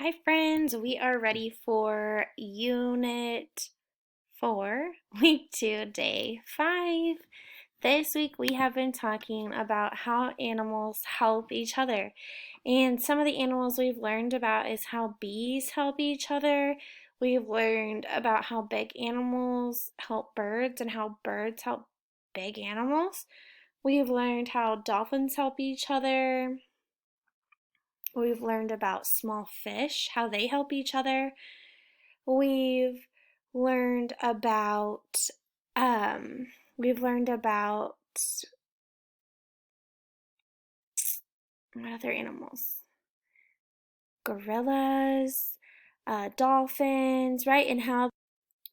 Hi friends, we are ready for Unit 4, Week 2, Day 5. This week we have been talking about how animals help each other. And some of the animals we've learned about is how bees help each other. We've learned about how big animals help birds and how birds help big animals. We've learned how dolphins help each other. We've learned about small fish, how they help each other. We've learned about um, we've learned about what other animals? Gorillas, dolphins, right? And how.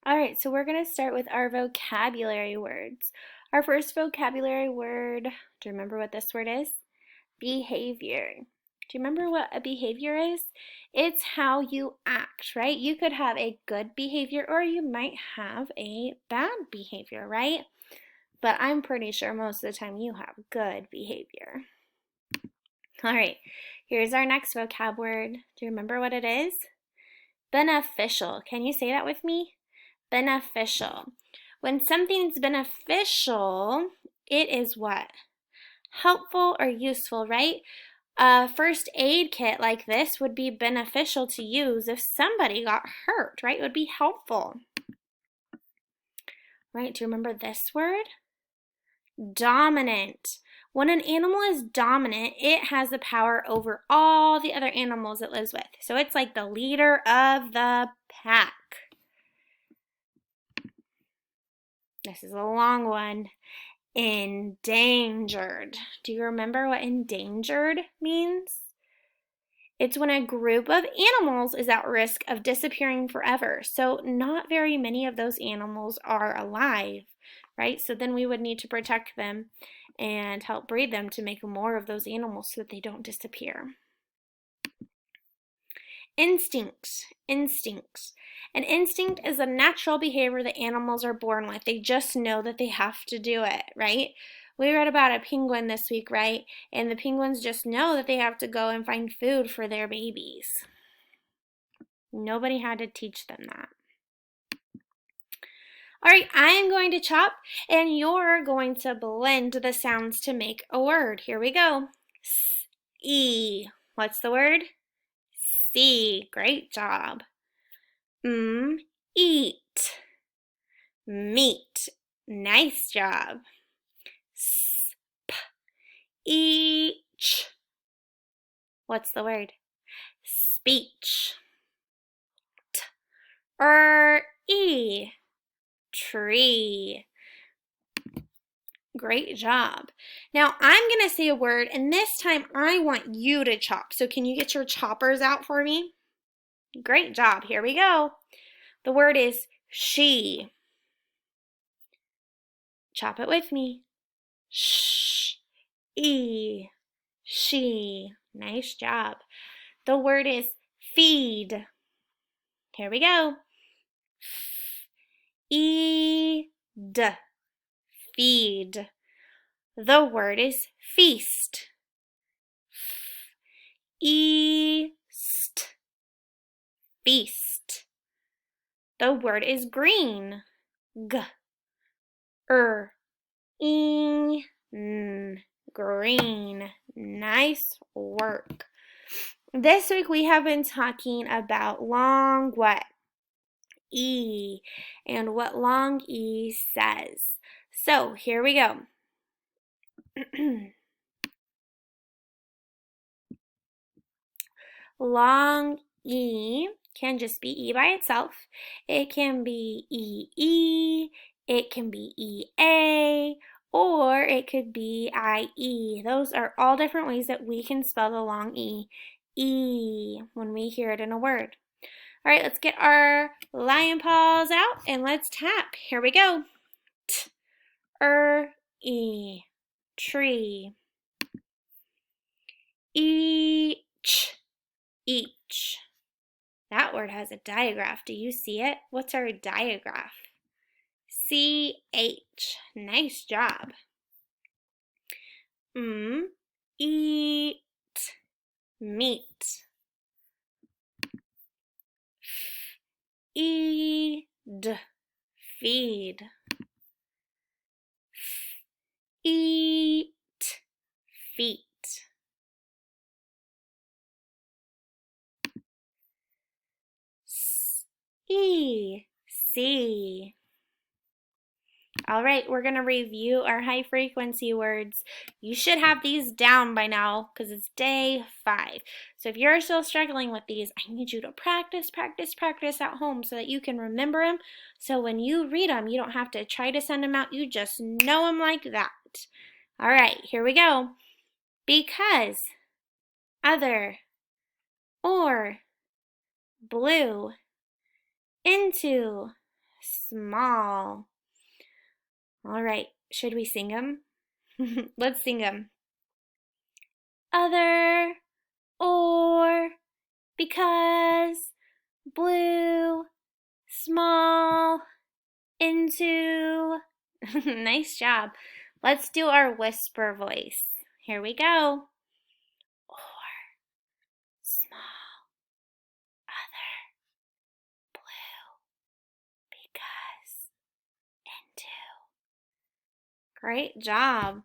All right, so we're going to start with our vocabulary words. Our first vocabulary word, do you remember what this word is? Behavior. Do you remember what a behavior is? It's how you act, right? You could have a good behavior or you might have a bad behavior, right? But I'm pretty sure most of the time you have good behavior. All right, here's our next vocab word. Do you remember what it is? Beneficial. Can you say that with me? Beneficial. When something's beneficial, it is what? Helpful or useful, right? A first aid kit like this would be beneficial to use if somebody got hurt, right? It would be helpful. Right, do you remember this word? Dominant. When an animal is dominant, it has the power over all the other animals it lives with. So it's like the leader of the pack. This is a long one. Endangered. Do you remember what endangered means? It's when a group of animals is at risk of disappearing forever. So not very many of those animals are alive, right? So then we would need to protect them and help breed them to make more of those animals so that they don't disappear. Instinct. An instinct is a natural behavior that animals are born with. They just know that they have to do it, right? We read about a penguin this week, right? And the penguins just know that they have to go and find food for their babies. Nobody had to teach them that. All right, I'm going to chop and you're going to blend the sounds to make a word. Here we go. S-E. What's the word? See. Great job. Eat. Meat. Nice job. Sp. Each. What's the word? Speech. E. Tree. Great job. Now I'm going to say a word and this time I want you to chop. So can you get your choppers out for me? Great job. Here we go. The word is she. Chop it with me. She. Nice job. The word is feed. Here we go. Feed. The word is feast. East. Feast. The word is green. Green. Nice work. This week we have been talking about long what? E and what long E says. So here we go. Long E can just be E by itself. It can be EE, it can be EA, or it could be IE. Those are all different ways that we can spell the long E. E when we hear it in a word. All right, let's get our lion paws out and let's tap. Here we go. E. Tree. Each. That word has a digraph. Do you see it? What's our digraph? CH. Nice job. Eat. Meat. Eat, feed. Eat, feet. See. All right, we're going to review our high frequency words. You should have these down by now because it's day 5. So if you're still struggling with these, I need you to practice at home so that you can remember them. So when you read them, you don't have to try to send them out. You just know them like that. All right, here we go. Because, other, or, blue, into, small. All right, should we sing them? Let's sing them. Other, or, because, blue, small, into. Nice job. Let's do our whisper voice. Here we go. Or, small, other, blue, because, into. Great job.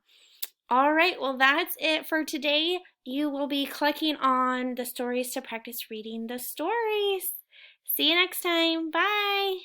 All right, well, that's it for today. You will be clicking on the stories to practice reading the stories. See you next time. Bye.